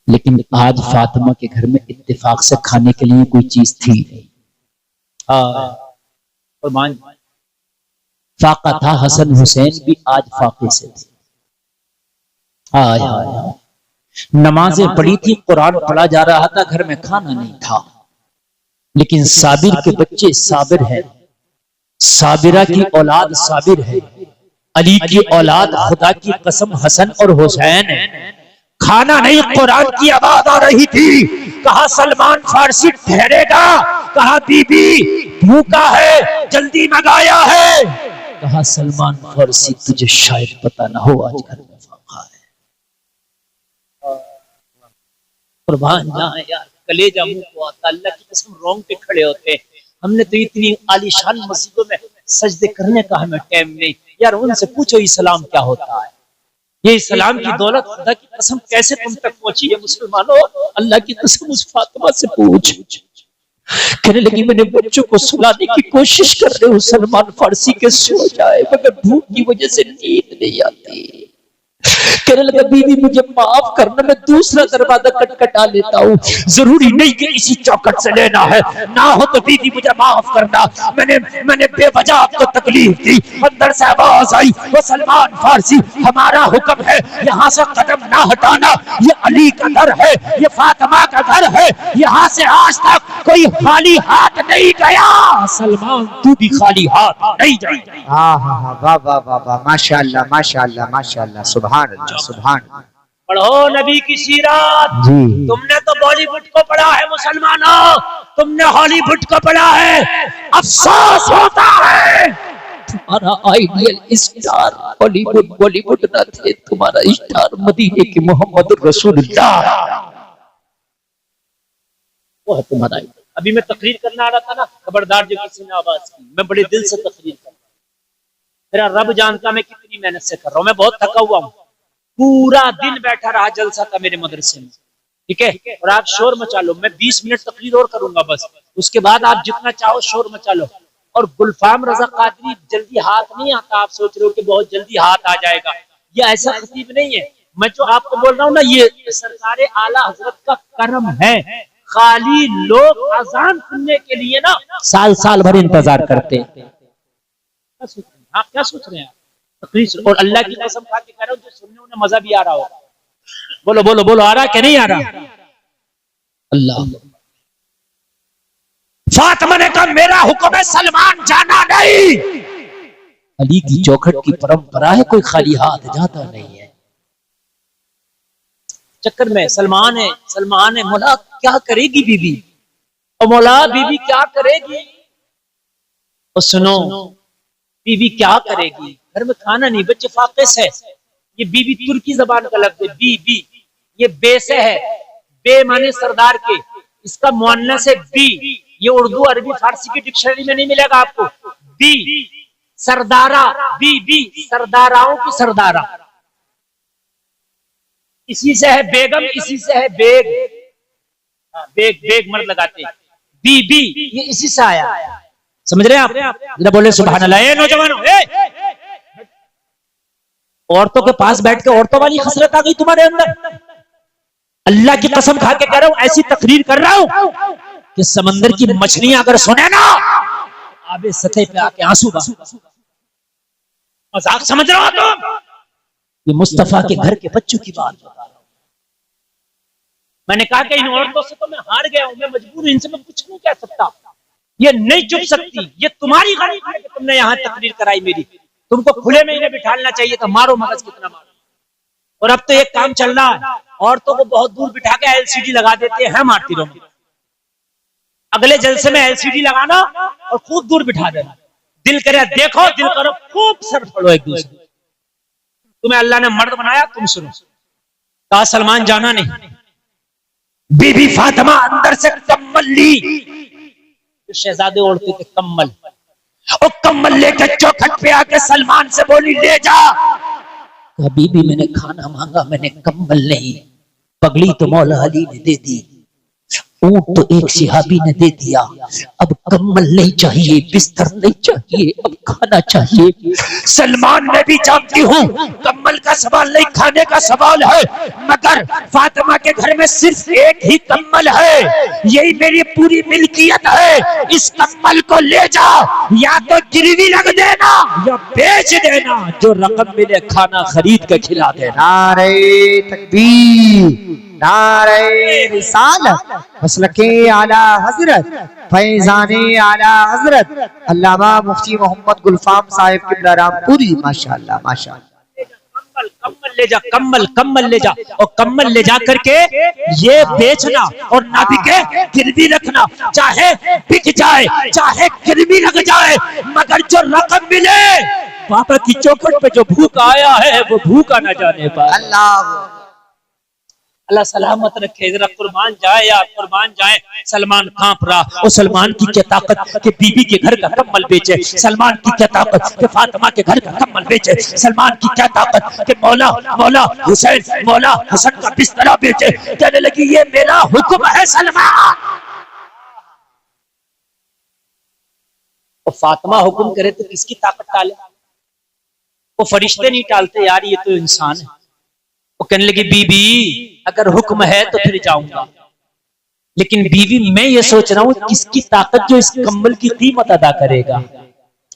लेकिन आज फातिमा के घर में इत्तेफाक से खाने के लिए कोई चीज थी नहीं। फाका था, हसन हुसैन भी आज फाके से थे। नमाजें पढ़ी थी, कुरान पढ़ा जा रहा था, घर में खाना नहीं था। लेकिन साबिर के बच्चे साबिर हैं, साबिरा की औलाद साबिर है, अली की औलाद खुदा की कसम हसन और हुसैन है। खाना नहीं, कुरान की आवाज आ रही थी। कहा सलमान फारसी ठहरेगा, कहा बीबी भूखा है, जल्दी मंगाया है। कहा सलमान फारसी तुझे शायद पता ना हो आज घर में फाका है। कुर्बान जाए यार, कलेजा मुंह को आता, अल्लाह की कसम रोंग पे खड़े होते। हमने तो इतनी आलीशान मस्जिदों में सजदे करने का हमें टाइम नहीं यार। उनसे पूछो इस्लाम क्या होता है, ये इस्लाम की दौलत खुदा की कसम कैसे तुम तक पहुंची है मुसलमानों। अल्लाह की कसम उस फातिमा से पूछ। कहने लगी मैंने बच्चों को सुलाने की कोशिश कर रहे हूँ, सलमान फारसी के सो जाए, मगर भूख की वजह से नींद नहीं आती। कहने लगा बीवी मुझे माफ करना, मैं दूसरा दरवाजा खटखटा लेता हूँ, जरूरी नहीं कि इसी चौखट से लेना है, ना हो तो बीवी मुझे माफ करना, मैंने बेवजह आपको तकलीफ दी। अंदर से आवाज आई, वो सलमान फारसी हमारा हुक्म है यहाँ से कदम ना हटाना, ये अली का घर है, ये फातिमा का घर है, यहाँ से आज तक कोई खाली हाथ नहीं गया। सलमान तू भी खाली हाथ नहीं जाएगा। हाँ हाँ हाँ, वाह वाह वाह वाह, माशाअल्लाह माशाअल्लाह माशाअल्लाह, सुभान अल्लाह सुभान। पढ़ो नबी की सीरत जी। तुमने तो बॉलीवुड को पढ़ा है मुसलमानों, तुमने हॉलीवुड को पढ़ा है। अफसोस होता है तुम्हारा आइडियल स्टार हॉलीवुड बॉलीवुड ना थे, तुम्हारा स्टार मदीने के मोहम्मद रसूलुल्लाह वो है तुम्हारा। अभी मैं तकरीर करने आ रहा था ना, खबरदार जो किसी ने आवाज की, मैं बड़े दिल से तकरीर कर, मेरा रब जानता मैं कितनी मेहनत से कर रहा हूँ। मैं बहुत थका हुआ हूँ, पूरा दिन बैठा रहा, जलसा था मेरे मदरसे में, ठीक है। और आप शोर मचा लो, मैं 20 मिनट तकरीर और करूंगा बस, उसके बाद आप जितना चाहो शोर मचा लो। और गुलफाम रजा कादरी जल्दी हाथ नहीं आता, आप सोच रहे हो कि बहुत जल्दी हाथ आ जाएगा, ये ऐसा खतीब नहीं है। मैं जो आपको बोल रहा हूँ ना, ये सरकारे आला हजरत का करम है। खाली लोग अजान सुनने के लिए ना साल साल भर इंतजार करते हैं। आप क्या सोच रहे हैं तकरीर? और अल्लाह की कसम खा के कह रहा हूं, जो सुनने उन्हें मजा भी आ रहा होगा। बोलो बोलो बोलो, आ रहा है कि नहीं आ रहा? अल्लाह। फातिमा ने कहा मेरा हुक्म है, सलमान जाना नहीं। अली की चौखट की परंपरा है, कोई खाली हाथ जाता नहीं है। चक्कर में सलमान है, मौला क्या करेगी बीबी, और मौला बीबी क्या करेगी? और सुनो बीबी क्या करेगी, घर में खाना नहीं, बच्चे फाके से। ये बीबी तुर्की जबान का लफ्ज़ है, बीबी, ये बे से है, बे माने सरदार के, इसका मुअन्नस है बी। ये उर्दू अरबी फारसी की डिक्शनरी में नहीं मिलेगा आपको। बी सरदारा, बी सरदाराओं की सरदारा, इसी से है बेगम, इसी से है बेग, बेग मर्द लगाते, बी ये इसी से आया। समझ रहे हैं आप? जरा बोले सुभान अल्लाह। नौजवानों, औरतों के पास बैठ के औरतों वाली खसरत आ गई तुम्हारे अंदर। अल्लाह की कसम खा के कह रहा हूं, ऐसी तकरीर कर रहा हूं कि समंदर की मछलियां अगर सुने ना, आबे सतह पे आके आंसू बहा। मजाक समझ रहे हो तुम? ये मुस्तफा के घर के बच्चों की बात बता रहा हूं। मैंने कहा कि इन औरतों से तो मैं हार गया हूं, मैं मजबूर हूं, इनसे मैं कुछ नहीं कह सकता। ये नहीं चुप सकती, ये तुम्हारी गलती है कि तुमने यहाँ तकरीर कराई मेरी। तुमको खुले में इन्हें बिठाना चाहिए था, मारो मगज कितना मारो। और अब तो एक काम चल रहा है, औरतों को बहुत दूर बिठा के एलसीडी लगा देते हैं, मारती रहो। अगले जलसे में एलसीडी लगाना और खूब दूर बिठा देना, दिल करे देखो, दिल करो खूब सर फड़ो एक दूसरे। तुम्हें अल्लाह ने मर्द बनाया, तुम सुनो। कहा सलमान जाना नहीं। बीबी फातिमा अंदर से कम्बल ली, शहजादे ओढ़ते थे कम्बल, और कम्बल लेके चौखट पे आके सलमान से बोली ले जा। बीबी मैंने खाना मांगा, मैंने कम्बल नहीं, पगड़ी तो मौला अली ने दे दी। ऊंट तो एक सिहाबी ने दे दिया, अब कम्बल नहीं चाहिए, बिस्तर नहीं चाहिए, अब खाना चाहिए। सलमान मैं भी जानती हूँ कम्बल का सवाल नहीं, खाने का सवाल है, मगर फातिमा के घर में सिर्फ एक ही कम्बल है, यही मेरी पूरी मिल्कियत है। इस कम्बल को ले जाओ, या तो गिरवी रख देना या बेच देना, जो रकम मिले खाना खरीद के खिला देना। नारे तकबीर, नारे रिसालत, मसलके आला हजरत, फैजाने आला हजरत अल्लामा मुफ्ती मोहम्मद गुलफाम साहिब किबला रामपुरी। माशाअल्लाह माशाअल्लाह। कम्बल ले जा, कम्बल ले जा, और कम्बल ले जा करके ये बेचना और ना बिके गिरवी रखना, चाहे बिक जाए चाहे गिरवी रख जाए, मगर जो रकम मिले पापा की चौखट पे जो भूख आया है वो भूखा ना जाने पाए। अल्लाह सलामत रखे। जरा कुर्बान जाए या कुर्बान जाए। सलमान कांप रहा, और सलमान की क्या ताकत कि बीबी के घर का कम्बल बेचे, सलमान की क्या ताकत कि फातिमा के घर का कम्बल बेचे, सलमान की क्या ताकत कि मौला मौला हुसैन मौला हसन का बिस्तरा बेचे। कहने लगी ये मेरा हुक्म है सलमान। और फातिमा हुक्म करे तो किसकी ताकत टाले? वो फरिश्ते नहीं टालते यार, ये तो इंसान है। वो कहने लगी बीबी अगर हुक्म है तो फिर जाऊंगा, लेकिन बीवी मैं ये सोच रहा हूँ किसकी ताकत जो इस कम्बल की कीमत अदा करेगा।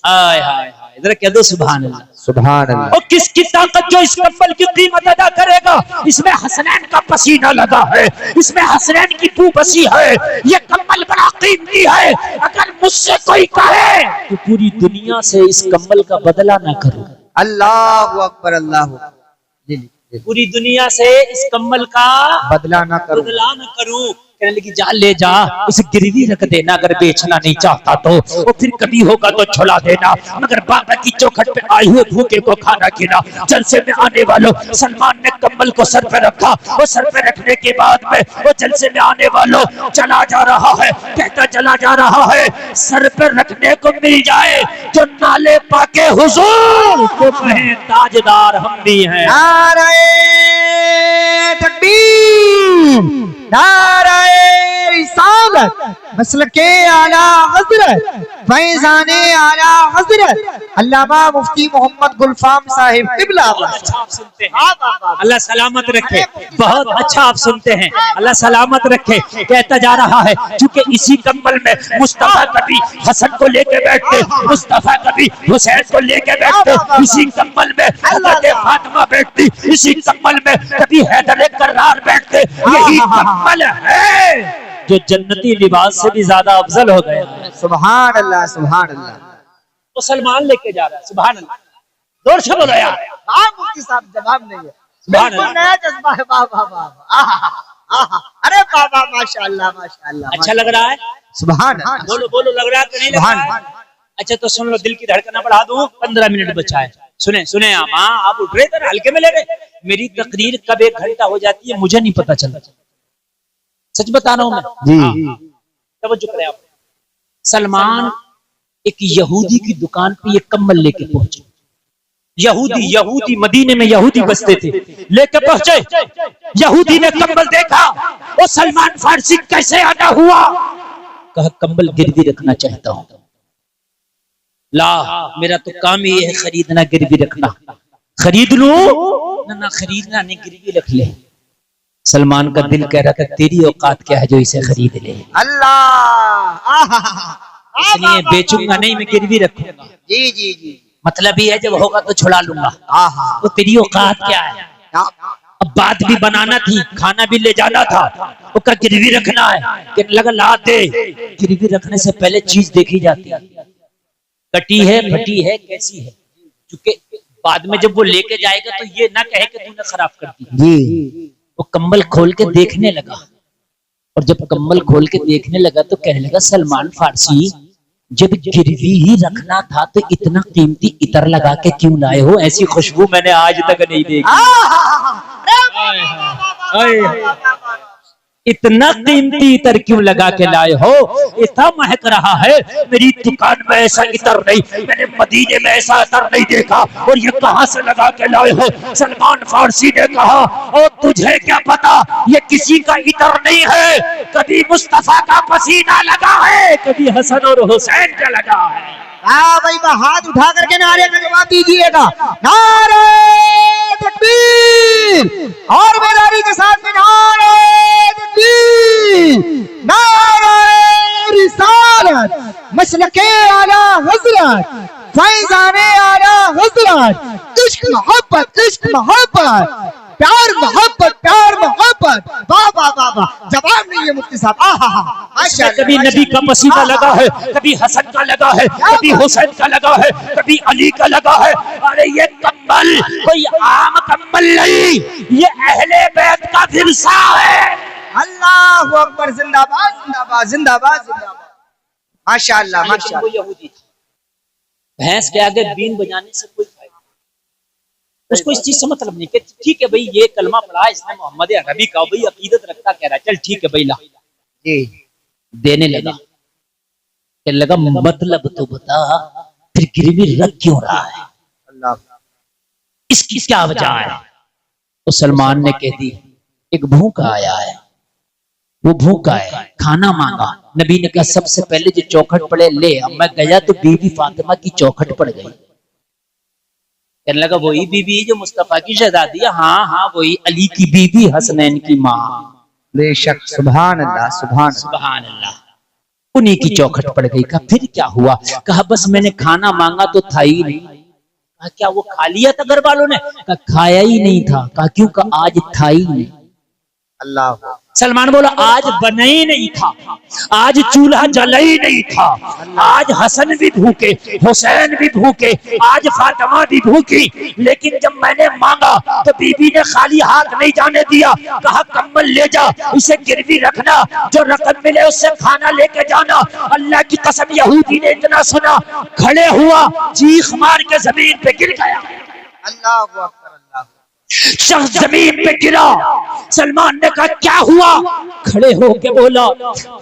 आय हाय हाय, जरा कह दो सुभान अल्लाह सुभान अल्लाह। और किसकी ताकत जो इस कम्बल की कीमत अदा करेगा। इसमें हसनैन का पसीना लगा है, इसमें हसनैन की बू बसी है, ये कम्बल बड़ा कीमती है। अगर मुझसे कोई कहे तो पूरी दुनिया से इस कम्बल का बदला ना करूं। अल्लाहु अकबर, अल्लाहु, पूरी दुनिया से इस कम्बल का बदला ना करूं, बदला न करूं। कहने लगी जा ले जा, उसे गिरवी रख देना, अगर बेचना नहीं चाहता तो, और फिर कभी होगा तो छुड़ा देना, मगर बाबा की चौखट पे आए हुए भूखे को खाना खिला। जलसे में आने वालों, सलमान ने कम्बल को सर पे रखा, और सर पे रखने के बाद में वो जलसे में आने वालों चला जा रहा है, कहता चला जा रहा है सर पे रखने को मिल जाए जो नाले पाके हुजूर तो कहें ताजदार हम भी हैं। नारे तकबीर, नारे रिसालत, मसलके आला हजरत, फैजाने आला हजरत अल्लामा मुफ्ती मोहम्मद गुलफाम साहिब किबला। अच्छा आप सुनते हैं, अल्लाह सलामत रखे। बहुत अच्छा आप सुनते हैं, अल्लाह सलामत रखे। कहता जा रहा है क्योंकि इसी कम्बल में मुस्तफा कभी हसन को लेके बैठते, मुस्तफा कभी हुसैन को लेके बैठते, इसी कम्बल में हज़रत फातिमा बैठती, इसी कम्बल में कभी हैदर कर्रार बैठते। यही कम्बल है जो जन्नती लिबास से भी ज्यादा अफजल हो गया। सुभान अल्लाह सुभान अल्लाह। तो सलमान लेके जा रहा है, सुभान अल्लाह। जोर से बोलो यार। हाँ मुफ्ती साहब जवाब नहीं है, सुभान बिल्कुल अल्लाह। नया जज्बा है। वाह वाह वाह, अरे बाबा माशाअल्लाह माशाअल्लाह। अच्छा लग रहा है? सुभान अल्लाह। बोलो बोलो, लग रहा है कि नहीं लग रहा है? अच्छा तो सुन लो, दिल की धड़कना बढ़ा दूं। 15 मिनट बचा है, सुने सुने आप। हाँ आप उठ रहे थे, हल्के में ले रहे। मेरी तकरीर कब 1 घंटा हो जाती है मुझे नहीं पता चलता, सच बता रहा हूं मैं जी। तवज्जो करें आप। सलमान एक यहूदी की दुकान पे ये कम्बल लेके पहुंचे। यहूदी मदीने में यहूदी बसते थे, लेके पहुंचे। यहूदी ने कम्बल देखा, और सलमान फारसी कैसे आना हुआ, कहा कम्बल गिरवी रखना चाहता हूं। ला मेरा तो काम ही है खरीदना गिरवी रखना, खरीद लूं ना खरीदना नहीं, गिरवी रख ले। सलमान का दिल कह रहा था तेरी औकात क्या है जो इसे खरीद ले। अल्लाह, इसलिए बेचूंगा नहीं, मैं गिरवी रखूंगा। जी जी जी। मतलब ही है जब होगा तो छुड़ा लूंगा। तो तेरी औकात क्या है? अब बात भी बनाना थी, खाना भी ले जाना था, उसका गिरवी रखना है। कि लगा ला दे। गिरवी रखने से पहले चीज देखी जाती है, कटी है फटी है कैसी है, क्योंकि बाद में जब वो लेके जाएगा तो ये ना कहे कि तूने खराब कर दी जी। वो कम्बल खोल के देखने लगा, और जब कम्बल खोल के देखने लगा तो कहने लगा सलमान फारसी जब गिरवी ही रखना था तो इतना कीमती इतर लगा के क्यों लाए हो? ऐसी खुशबू मैंने आज तक नहीं देखी। इतना कीमती इतर क्यों लगा के लाए हो? इतना महक रहा है, मेरी दुकान में ऐसा इतर नहीं, मैंने मदीने में ऐसा इतर नहीं देखा, और ये कहां से लगा के लाए हो? सलमान फारसी ने कहा, और तुझे क्या पता, ये किसी का इतर नहीं है, कभी मुस्तफा का पसीना लगा है, कभी हसन और हुसैन का लगा है। हाँ भाई, हाथ उठा करके नारे का जवाब दीजिएगा। नारे तकबीर, और बेदारी के साथ में नारे तकबीर, नारे रिसालत, मसलके आला हज़रत, फैज़ाने आला हज़रत, इश्क मोहब्बत, इश्क मोहब्बत, प्यार मोहब्बत, प्यार मोहब्बत। वाह वाह वाह वाह, जवाब नहीं है मुफ्ती साहब। आहा, कभी नबी का पसीना लगा है, कभी हसन का लगा है, कभी हुसैन का लगा है, कभी अली का लगा है। अरे ये कम्बल कोई आम कम्बल नहीं, ये अहले बैत का विरसा है। अल्लाहु अकबर, जिंदाबाद जिंदाबाद जिंदाबाद जिंदाबाद। माशाअल्लाह माशाअल्लाह। वो यहूदी था, भैंस के आगे बीन बजाने से कोई फायदा, उसको इस चीज से मतलब नहीं कि ठीक है भाई ये कलमा पढ़ा इसने मोहम्मद अरबी का, भाई अकीदत रखता कह रहा है, चल ठीक है भाई ला जी, देने लगा। कहने लगा मतलब तो बता, फिर गिरवी रख क्यों रहा है, अल्लाह, इसकी क्या वजह है? तो सलमान ने कह दी, एक भूखा आया है, वो भूखा है, खाना मांगा। नबी ने कहा सबसे पहले जो चौखट पड़े ले। अब मैं गया तो बीबी फातिमा की चौखट पड़ गई। कहने लगा वही बीबी जो मुस्तफा की शहजादी है? हाँ हाँ वही, अली की बीबी, हसनैन की माँ। बेशक, सुभान अल्लाह सुभान सुभान अल्लाह। उन्हीं की चौखट पड़ गई। कहा फिर क्या हुआ? कहा बस मैंने खाना मांगा तो था ही नहीं। कहा क्या वो खा लिया था घर वालों ने? कहा खाया ही नहीं था। कहा क्यों? कहा आज था ही नहीं। अल्लाह। सलमान बोला आज बना ही नहीं था, आज चूल्हा जला ही नहीं था, आज हसन भी भूखे, हुसैन भी भूखे, आज फातिमा भी भूखी। लेकिन जब मैंने मांगा तो बीबी ने खाली हाथ नहीं जाने दिया। कहा कम्बल ले जा, इसे गिरवी रखना, जो रकम मिले उससे खाना लेके जाना। अल्लाह की कसम यहूदी ने इतना सुना, खड़े हुआ, चीख मार के जमीन पे गिर गया। अल्लाह अकबर, अल्लाह। शख्स जमीन पे गिरा। सलमान ने कहा क्या हुआ? खड़े होके बोला,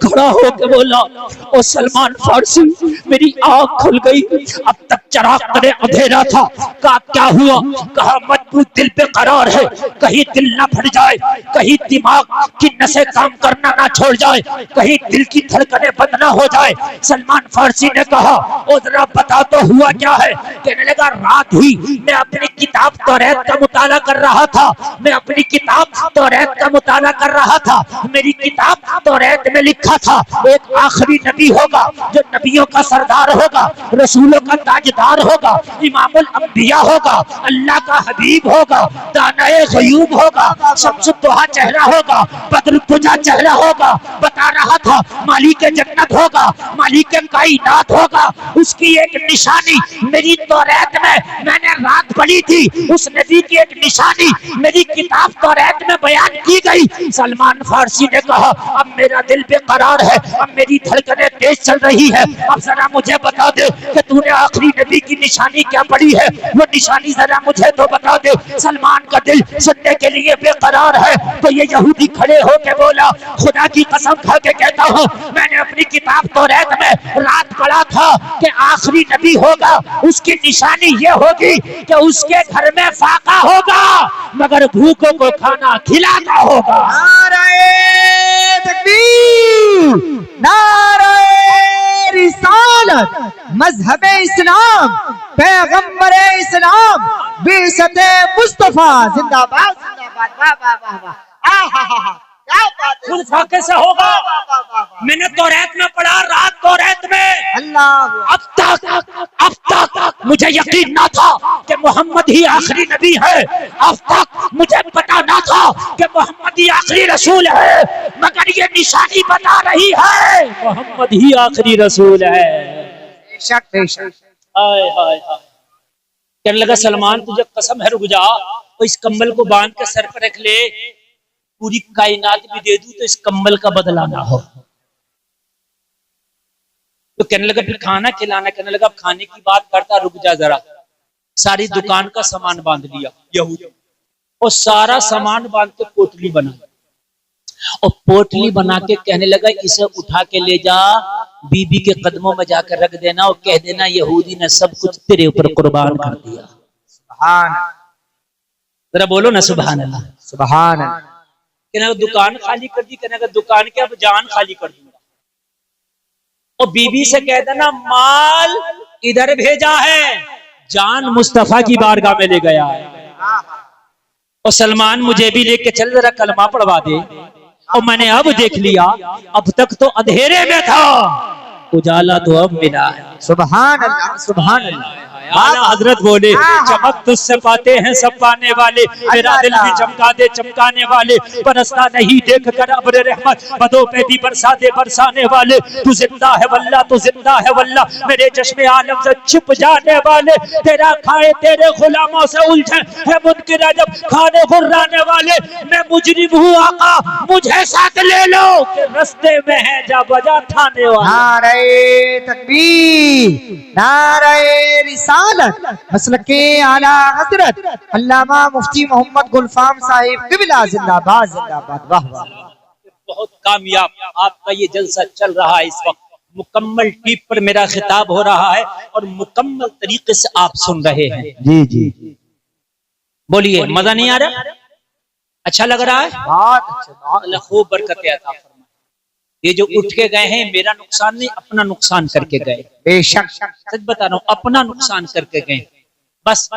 खड़ा होके बोला, ओ सलमान फारसी मेरी आंख खुल गई, अब तक चराग तले अंधेरा था। कहा क्या हुआ? कहा मजबूत दिल पे करार है, कहीं दिल ना फट जाए, कहीं दिमाग की नसें काम करना ना छोड़ जाए, कहीं दिल की धड़कनें बंद ना हो जाए। सलमान फारसी ने कहा ओ जरा बता तो हुआ क्या है? कहने लगा रात ही मैं अपनी किताब तौरात का मुताला कर रहा था, मैं अपनी किताब तौरात का मुताला कर रहा था। मेरी किताब तौरात में लिखा था एक आखिरी नबी होगा जो नबियों का सरदार होगा, रसूलों का ताजदार होगा, इमामुल अंबिया होगा, अल्लाह का हबीब होगा, दानाए गयूब होगा, शम्सुद दुहा चेहरा होगा, बदरुद्दुजा चेहरा होगा। बता रहा था मालिक जन्नत होगा, मालिक कायनात होगा। उसकी एक निशानी मेरी तौरात में मैंने रात पढ़ी थी, उस नबी की एक निशानी मेरी किताब तौरात में बयान की गई। सलमान फारसी ने कहा अब मेरा दिल बेकरार है, अब मेरी धड़कनें तेज चल रही है, अब जरा मुझे बता दे कि तूने आखिरी नबी की निशानी क्या पढ़ी है, वो निशानी जरा मुझे तो बता दे। सलमान का दिल सुनने के लिए बेकरार है। तो ये यहूदी खड़े होकर बोला खुदा की कसम खा के कहता हूँ मैंने अपनी किताब तौरात में रात पढ़ा था कि आखिरी नबी होगा, उसकी निशानी ये होगी कि उसके घर में फाका होगा मगर भूखों को खाना खिलाता होगा। नारे तकबीर, नारे रिसालत, मजहब इस्लाम, पैगंबर इस्लाम, बिसते मुस्तफा जिंदाबाद जिंदाबाद। वाह वाह वाह वाह, आहा क्या बात है। खुद फाके से होगा। मैंने तौरात में पढ़ा, रात तौरात में। अल्लाह, अब तक मुझे यकीन ना था कि मोहम्मद ही आखिरी नबी है, अब तक मुझे पता ना था कि मोहम्मद ही आखिरी रसूल है, मगर ये निशानी बता रही है मोहम्मद ही आखिरी रसूल है। बेशक बेशक। हाय हाय हाय। कहने लगा सलमान तुझे कसम है रुक जा, तो इस कंबल को बांध के सर पर रख ले, पूरी कायनात भी दे दूं तो इस कंबल का बदला ना हो। तो कहने लगा फिर खाना खिलाना। कहने लगा खाने की बात करता रुक जा जरा। सारी दुकान का सामान बांध लिया यहूदी, और सारा सामान बांध के पोटली बना और पोटली बना के कहने लगा इसे उठा के ले जा, बीबी के कदमों में जाकर रख देना और कह देना यहूदी ने सब कुछ तेरे ऊपर कुर्बान कर दिया। सुभान, जरा बोलो ना सुभान अल्लाह। सुभान। कहने लगा दुकान खाली कर दी, कहने लगा दुकान के अब जान खाली कर दूंगा। और बीबी से कह देना माल इधर भेजा है, जान मुस्तफा की बारगाह में ले गया है। और सलमान मुझे भी लेके चल, जरा कलमा पढ़वा दे। और मैंने अब देख लिया, अब तक तो अंधेरे में था, उजाला तो अब मिला है। सुभान अल्लाह, सुभान अल्लाह। आला हजरत बोले चमक तुझसे पाते हैं सब पाने वाले, मेरा दिल भी चमका दे चमकाने वाले, बरसता नहीं देख कर अब्र रहमत, बदों पे भी बरसा दे बरसाने वाले। तू जिंदा है वल्ला, तू जिंदा है वल्ला, मेरे चश्मे आलम से छिप जाने वाले। तेरा खाए तेरे गुलामों से उलझे है मुनकिर जब खाने गुर्राने वाले। मैं मुजरिम हूँ आका, मुझे साथ ले लो, कि रस्ते में है जा बजा थाने वाले। नारे तकबीर, नारे रिसालत, मसलके आला हजरत अल्लामा मुफ्ती मोहम्मद गुलफाम साहिब किबला जिंदाबाद जिंदाबाद। वाह वाह, बहुत कामयाब आपका ये जलसा चल रहा है इस वक्त। मुकम्मल टीप पर मेरा खिताब हो रहा है और मुकम्मल तरीके से आप सुन रहे हैं। जी जी, बोलिए मजा नहीं आ रहा? अच्छा लग रहा है? बहुत अच्छा, अल्लाह खूब बरकत अता फरमाए। ये जो उठ के गए हैं मेरा नुकसान नहीं, अपना नुकसान करके गए। बेशक, सच बता रहा हूँ, अपना नुकसान करके गए। बस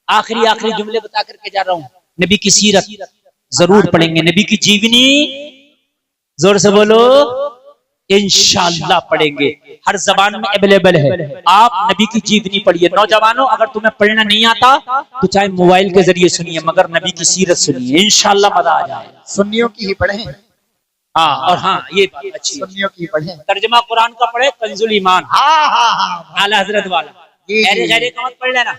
आखिरी जुमले बता करके जा रहा हूँ। नबी की सीरत जरूर पढ़ेंगे, नबी की जीवनी जोर से बोलो इंशाअल्लाह पढ़ेंगे। हर जबान में अवेलेबल है। आप नबी की जीवनी पढ़िए। नौजवानों अगर तुम्हें पढ़ना नहीं आता तो चाहे मोबाइल के जरिए सुनिए, मगर नबी की सीरत सुनिए, इंशाअल्लाह मजा आ जाएगा। सुन्नियों की ही पढ़े। हाँ, और हाँ ये बात अच्छी है, सुन्नियों की पढ़े। तर्जमा कुरान का पढ़े, कंजुल ईमान आला हजरत वाला, गहरे गहरे का मत पढ़ लेना,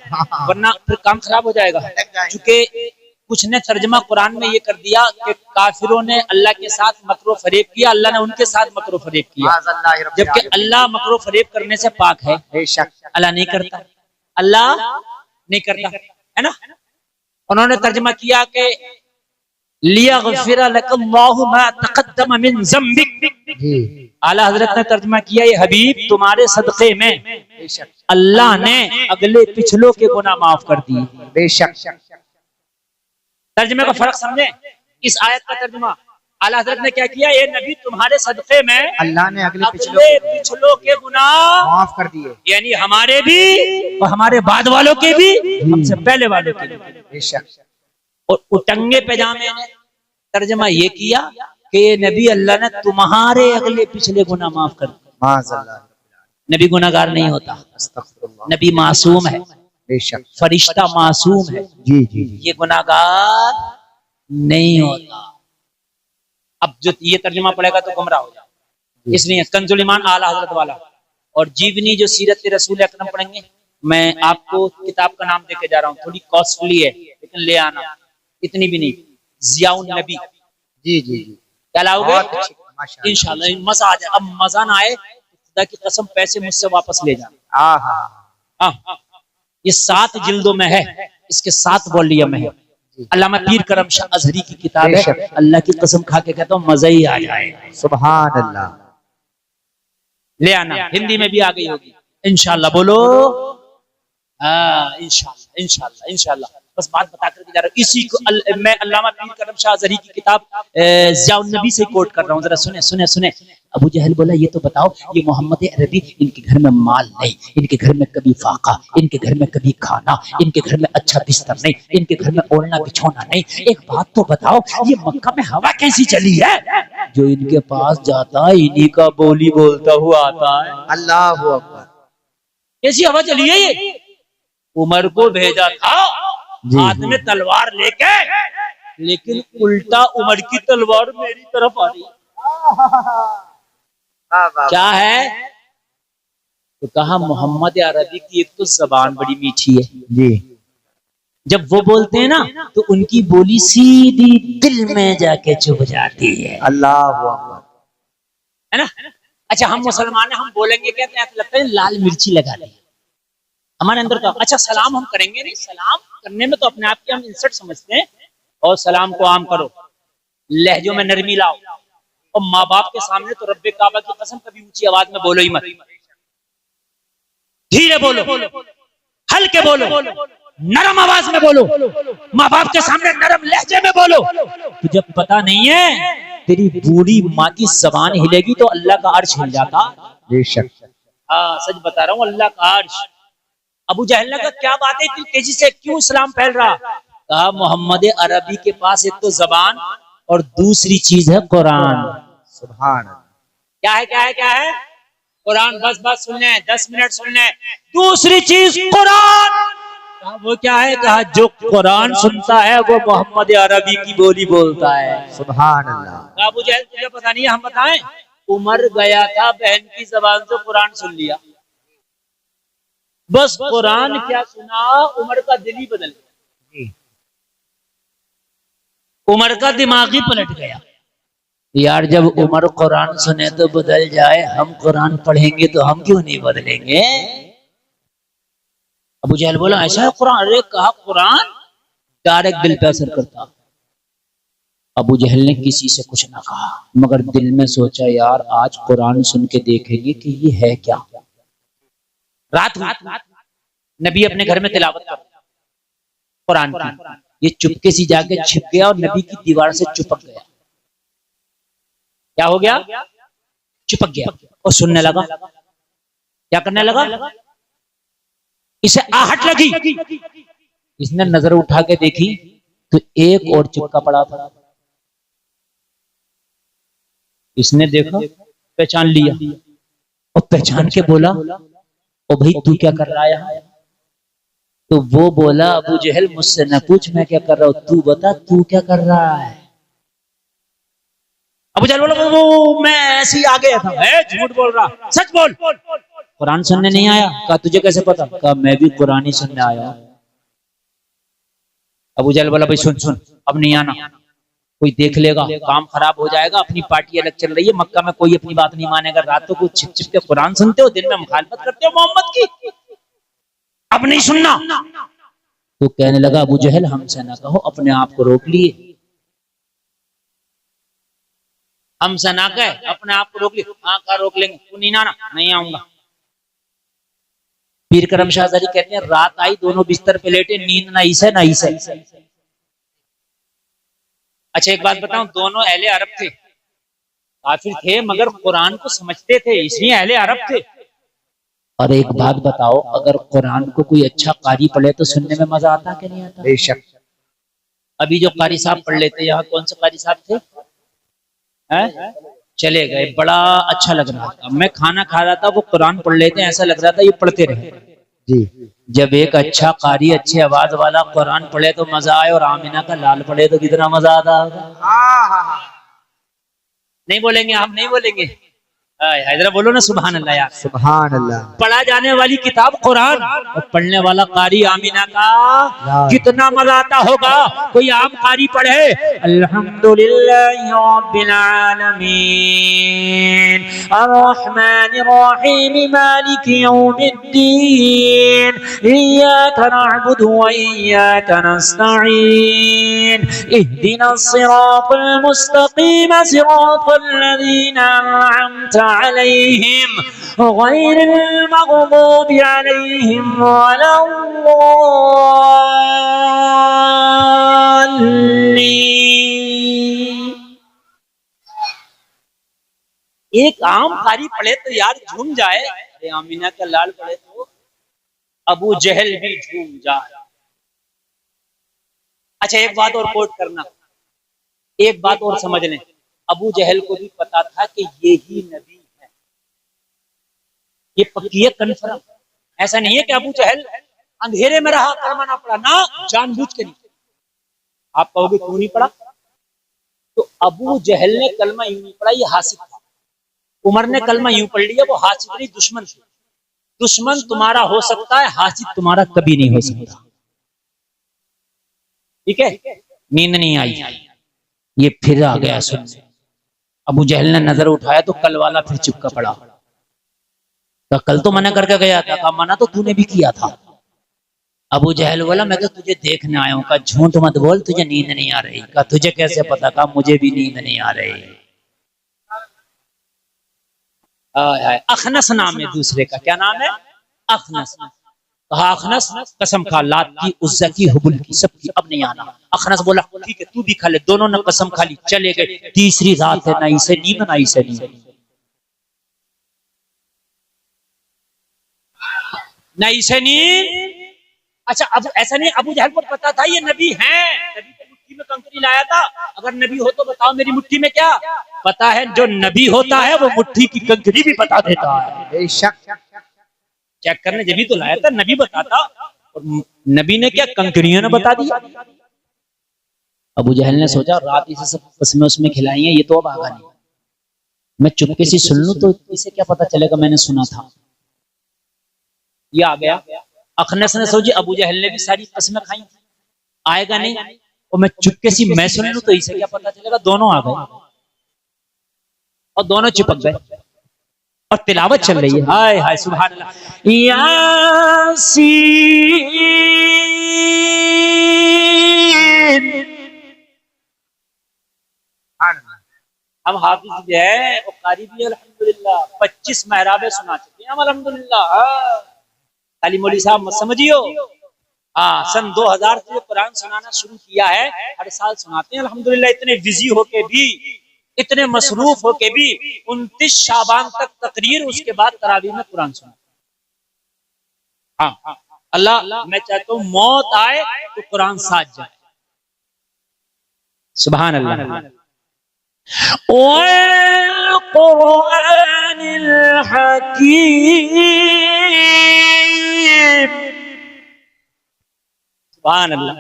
वरना फिर काम खराब हो जाएगा। क्योंकि कुछ ने तर्जमा कुरान में ये कर दिया कि काफिरों ने अल्लाह के साथ मकरो फरेब किया, अल्लाह ने उनके साथ मकरो फरेब किया, जबकि अल्लाह मकरो फरेब करने से पाक है। अल्लाह नहीं करता, अल्लाह नहीं करता, है ना। उन्होंने तर्जमा किया कि लियग़फ़िर लकल्लाहु मा तक़द्दम मिन ज़म्बिक। आला हजरत ने तर्जमा किया ये हबीब तुम्हारे सदक़े में अल्लाह ने अगले पिछलों के गुनाह माफ कर दिए। बेशक, तर्जमे का फर्क समझे। इस आयत का तर्जुमा आला हजरत ने क्या किया, ये नबी तुम्हारे सदक़े में अल्लाह ने अगले पिछलों के गुनाह माफ कर दिए, यानी हमारे भी और हमारे बाद वालों के भी, हमसे पहले वालों के भी। बेशक। और उटंगे पैजामे ने तर्जमा ये किया कि ये नबी अल्लाह ने तुम्हारे अगले पिछले गुनाह माफ कर दिए। नबी गुनाहगार नहीं होता, नबी मासूम है, बेशक, फरिश्ता मासूम है। जी जी, ये गुनाहगार नहीं होता। अब जो ये तर्जुमा पड़ेगा तो गुमराह हो जाए, इसलिए कंजुल ईमान आला हजरत वाला और जीवनी जो सीरत रसूल अकरम पढ़ेंगे। मैं आपको किताब का नाम देके जा रहा हूँ, थोड़ी कॉस्टली है लेकिन ले आना, इतनी भी नहीं। जियाउन नबी। जी जी जी, क्या लाओगे? इंशाल्लाह मजा आ जाए। अब मजा ना आए खुदा की कसम पैसे मुझसे वापस ले जाना। हाँ, ये 7 जिल्दों में है, इसके 7 वॉल्यूम है। अल्लामा पीर करम शाह अजहरी की किताब है। अल्लाह की कसम खा के कहता हूँ मजा ही आ जाएगा। सुभान अल्लाह। ले आना, हिंदी में भी आ गई होगी इंशाल्लाह। बोलो इंशाल्लाह इंशाल्लाह इंशाल्लाह। बस बात बता करके जा रहा हूँ। इसी को मैं अल्लामा पीर करम शाह अजहरी की किताब ज़ियाउन नबी से कोट कर रहा हूँ। जरा सुने सुने सुने। अबू जहल बोला ये तो बताओ, ये मोहम्मद अरबी, इनके घर में माल नहीं, इनके घर में कभी फाका, इनके घर में कभी खाना, इनके घर में अच्छा बिस्तर नहीं, इनके घर में ओढ़ना बिछोना नहीं। एक बात तो बताओ, ये मक्का में हवा कैसी चली है? जो इनके पास जाता है इन्हीं का बोली बोलता हुआ आता है। अल्लाहु अकबर। कैसी हवा चली है ये? उमर को भेजा था हाथ में तलवार लेके, लेकिन उल्टा उमर की तलवार मेरी तरफ आ रही। क्या है? तो कहा मोहम्मद अरबी की एक तो जबान बड़ी मीठी है जी, जब वो बोलते हैं ना तो उनकी बोली सीधी दिल में जाके चुभ जाती है। अल्लाहु अकबर, है ना। अच्छा हम मुसलमान हैं, हम बोलेंगे क्या लगता है लाल मिर्ची लगा दी हमारे अंदर। तो अच्छा सलाम हम करेंगे नहीं, सलाम करने में तो अपने आप के हम इंसल्ट समझते हैं और सलाम को आम करो, लहजों में नरमी लाओ, और माँ बाप के सामने तो रब्बे काबा की कसम कभी ऊंची आवाज में बोलो ही मत, धीरे बोलो, हल्के बोलो, नरम आवाज में बोलो, माँ बाप के सामने नरम लहजे में बोलो। तुझे पता नहीं है तेरी बूढ़ी माँ की जबान हिलेगी तो अल्लाह का अर्श हिल जाता। बेशक। हाँ सच बता रहा हूँ, अल्लाह का अर्श। अबू जहल ने कहा क्या बात है इतनी तेजी से क्यों इस्लाम फैल रहा? कहा मोहम्मद अरबी के पास एक तो जबान और दूसरी चीज है कुरान। सुभान। क्या है क्या है क्या है? कुरान। बस सुन ले, 10 मिनट सुन ले। दूसरी चीज कुरान। कहा वो क्या है? कहा जो कुरान सुनता है वो मोहम्मद अरबी की बोली बोलता है। सुभान अल्लाह। अबू जहल तुझे पता नहीं है, हम बताएं? उमर गया था बहन की जबान से कुरान सुन लिया, बस कुरान क्या सुना, उमर का दिल ही बदल गया, उमर का दिमाग ही पलट गया। यार जब उमर कुरान सुने तो बदल जाए, हम कुरान पढ़ेंगे तो हम क्यों नहीं बदलेंगे? अबू जहल बोला ऐसा है कुरान? अरे कहा कुरान डायरेक्ट दिल पे असर करता। अबू जहल ने किसी से कुछ ना कहा, मगर दिल में सोचा यार आज कुरान सुन के देखेंगे कि ये है क्या। रात हुई, नबी अपने घर में तिलावत कर कुरान की, ये चुपके से जाके छिप गया और नबी की दीवार से चिपक गया। क्या हो गया? चिपक गया और सुनने लगा। क्या करने लगा? इसे आहट लगी, इसने नजर उठा के देखी तो एक और चिपका पड़ा था। इसने देखा, पहचान लिया और पहचान के बोला ओ भाई तू क्या कर रहा है यहाँ? तो वो बोला अबू जहल मुझसे न पूछ मैं क्या कर रहा हूं, तू बता तू क्या कर रहा है? अबू जहल बोला वो मैं ऐसे ही आ गया था। झूठ बोल रहा, सच बोल। कुरान सुनने नहीं आया? कहा तुझे कैसे पता? कहा मैं भी कुरान ही सुनने आया। अबू जहल बोला भाई सुन अब नहीं आना, कोई देख लेगा काम खराब हो जाएगा, अपनी पार्टी अलग चल रही है, मक्का में कोई अपनी बात नहीं मानेगा, रातों को छिप छिप के कुरान सुनते हो, दिन में मुखालफत करते हो मोहम्मद की, अब नहीं सुनना। तो कहने लगा अबू जहल हमसे ना कहो, अपने आप को रोक लिए, हमसे ना कहे अपने आप को रोक लिए। हाँ कहा रोक लेंगे, तू नहीं आना, नहीं आऊंगा। पीर करम शाहजारी कहते हैं रात आई, दोनों बिस्तर पे लेटे, नींद ना इसे ना इसे। अच्छा एक बात बताऊं, दोनों अहले अरब थे, काफिर थे मगर कुरान को समझते थे, इसलिए अहले अरब थे। और एक बात बताओ, अगर कुरान को कोई अच्छा कारी पढ़े तो सुनने में मजा आता कि नहीं आता? बेशक। अभी जो कारी साहब पढ़ लेते, यहाँ कौन से कारी साहब थे? चले गए, बड़ा अच्छा लग रहा था, मैं खाना खा रहा था, वो कुरान पढ़ लेते, ऐसा लग रहा था ये पढ़ते रहे जी। जब एक अच्छा कारी अच्छी आवाज वाला कुरान पढ़े तो मजा आए, और आमिना का लाल पढ़े तो कितना मजा आता होगा। नहीं बोलेंगे आप? नहीं बोलेंगे? हैदरा बोलो ना सुभान अल्लाह यार। सुभान अल्लाह। पढ़ा जाने वाली किताब कुरान और पढ़ने वाला कारी आमिना का कितना मजा आता होगा। कोई आम कारी पढ़े अल्हम्दुलिल्लाहि रब्बिल आलमीन अर्रहमानिर रहीम मालिकि यौमिद्दीन इय्याका नअबुदु व इय्याका नस्तईन इहदिनस सिरातल मुस्तकीम सिरातल लज़ीना अनअमता अलैहिम गैरिल मग़दूबि अलैहिम वलद्दाल्लीन। एक आम कारी पढ़े तो यार झूम जाए, अरे आमिना का लाल पढ़े तो अबू जहल भी झूम जाए। अच्छा एक बात और कोट करना, एक बात और समझ लें, अबू जहल को भी पता था कि ये ही नबी है, ये पक्की है कन्फर्म। ऐसा नहीं है कि अबू जहल अंधेरे में रहा कलमा ना पड़ा, ना जानबूझ के नहीं। आप कहोगे क्यों नहीं पड़ा? तो अबू जहल ने कलमा यूं नहीं पड़ा, ये हासिब था। उमर ने कलमा यूं पढ़ लिया, वो हासिब नहीं दुश्मन थे। दुश्मन तुम्हारा हो सकता है, हासिब तुम्हारा कभी नहीं हो सकता। ठीक है, नींद नहीं आई, ये फिर आ गया सुन। अबू जहल ने नजर उठाया तो कल वाला फिर चिपका पड़ा। तो कल तो मना करके गया था, कहा मना तो तूने भी किया था। अबू जहल बोला मैं तो तुझे देखने आया हूँ। कहा झूठ मत बोल, तुझे नींद नहीं आ रही। कहा तुझे कैसे पता? कहा मुझे भी नींद नहीं आ रही। अखनस नाम है दूसरे का। क्या नाम है? अखनस। कहा अखनस कसम खा, लात की, उज्जा की, हुबुल की, सबकी, अब नहीं आना। अखनस बोला ठीक है तू भी खा ले। दोनों ने कसम खा ली, चले गए। तीसरी रात है, ना इसे नींद ना इसे नींद, ना इसे नींद। अच्छा अब ऐसा नहीं, अबू जहल को पता था ये नबी है, नबी की मुट्ठी में कंकरी लाया था। अगर नबी हो तो बताओ मेरी मुट्ठी में क्या पता है? जो नबी होता है वो मुट्ठी की कंकरी भी बता देता है। बेशक चेक करने जब भी तो लाया था, नबी बताता। और नबी ने क्या कंकरियों ने बता दिया। अबू जहल ने सोचा रात इसे सब कसमें उसमें खिलाई हैं, ये तो अब आगा नहीं, मैं चुपके से सुन लूं तो इसे क्या पता चलेगा मैंने सुना था। ये आ गया। अखनस ने सोची अबू जहल ने भी सारी कसमें खाई, आएगा नहीं, और मैं चुपके से मैं सुन लूं तो इसे क्या पता चलेगा। दोनों आ गए और दोनों चिपक गए और तिलावत चल रही है। हाय हाय सुभान अल्लाह। यासीन। हम हाफिज भी है और कारी भी है अल्हम्दुलिल्लाह। 25 महराबे सुना चुके हैं अल्हम्दुलिल्लाह। खाली मौली साहब मत समझियो। सन 2000 से कुरान सुनाना शुरू किया है, हर साल सुनाते हैं अल्हम्दुलिल्लाह। इतने बिजी होके भी, इतने मसरूफ होके भी 29 शाबान तक तकरीर, उसके बाद तरावी में कुरान सुना। हाँ अल्लाह मैं चाहता हूँ मौत आए तो कुरान साथ जाए। सुभान अल्लाह। वल-कुरानिल हकीम। सुभान अल्लाह।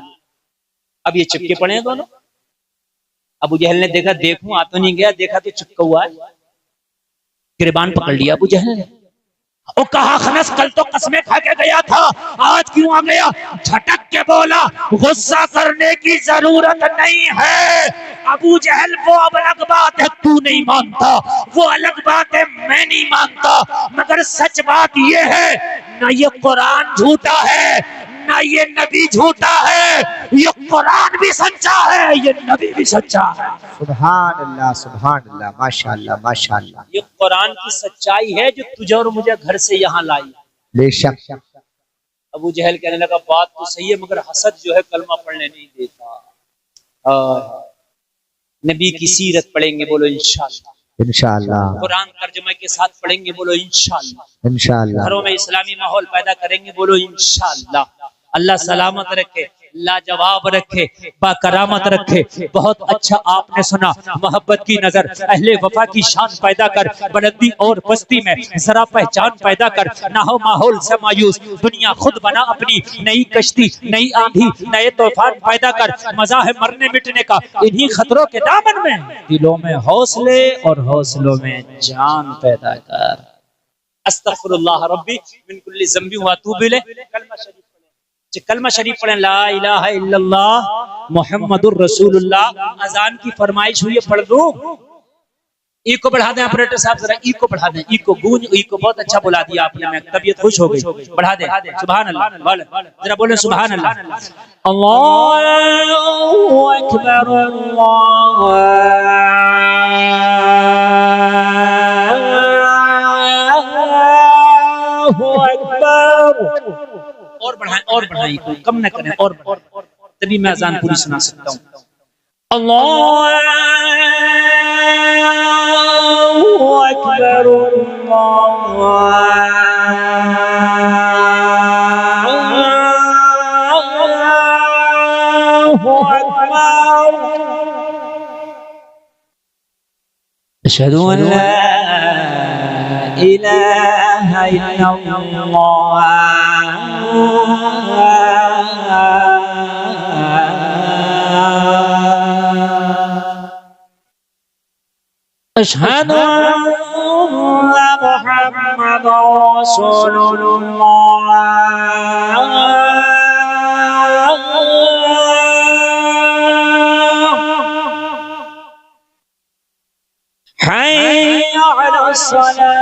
अब ये चिपके पड़े हैं दोनों। अबू जहल ने देखा, देखूं आ तो नहीं गया, देखा तो चिपका हुआ है। गिरबान पकड़ लिया अबू जहल ने। और कहा खनस कल तो कसमें खा के गया था, आज क्यों आ गया? झटक के बोला गुस्सा करने की जरूरत नहीं है अबू जहल, वो अब अलग बात है तू नहीं मानता, वो अलग बात है मैं नहीं मानता, मगर सच बात ये है ना ये कुरान झूठा है ना ये नबी झूठा है, ये कुरान भी सच्चा है ये नबी भी सच्चा है। सुभान अल्लाह माशाअल्लाह माशाअल्लाह। ये कुरान की सच्चाई है जो तुझे और मुझे घर से यहाँ लाई। बेशक। अबू जहल कहने लगा बात तो सही है, मगर हसद जो है कलमा पढ़ने नहीं देता। नबी की सीरत पढ़ेंगे, बोलो इंशाअल्लाह। इंशाअल्लाह। कुरान तर्जुमे के साथ पढ़ेंगे, बोलो इंशाअल्लाह। इंशाअल्लाह। घरों में इस्लामी माहौल पैदा करेंगे, बोलो इंशाअल्लाह। अल्लाह सलामत रखे, लाजवाब रखे, बाकरामत रखे। बहुत अच्छा आपने सुना, मोहब्बत की नजर, अहले वफा की शान पैदा कर, बुलंदी और पस्ती में जरा पहचान पैदा कर, ना हो माहौल से मायूस, दुनिया खुद बना अपनी नई कश्ती, नई आंधी, नए तूफान पैदा कर। मजा है मरने मिटने का इन्हीं खतरों के दामन में, दिलों में हौसले और हौसलों में जान पैदा कर। अस्तगफिरुल्लाह रब्बी मिन कुल्ली ज़ंबि व अतूबु इलैह। कलमा शरीफ पढ़ें, ला इलाहा इल्लल्लाह मुहम्मदुर रसूलुल्लाह। अजान की फरमाइश हुई है, पढ़ दो। ई को बढ़ा दें ऑपरेटर साहब, जरा ई को बढ़ा दें, ई को गूंज, ई को बहुत अच्छा बुला दिया आपने, मैं तबीयत खुश हो गई। बढ़ा दें, सुभान अल्लाह, जरा बोले सुभान अल्लाह। अल्लाहु अकबर अल्लाहु अकबर। और बढ़ाएं, और बढ़ाएं, कम न करें, और तभी मैं अजान पूरी सुना सकता हूँ। अल्लाहु अकबर अल्लाहु अकबर। अशहदु अन ला इलाहा इल्लल्लाह अशहदु अन्ना मुहम्मदुर रसूलुल्लाह। हय्या अलस सलाह।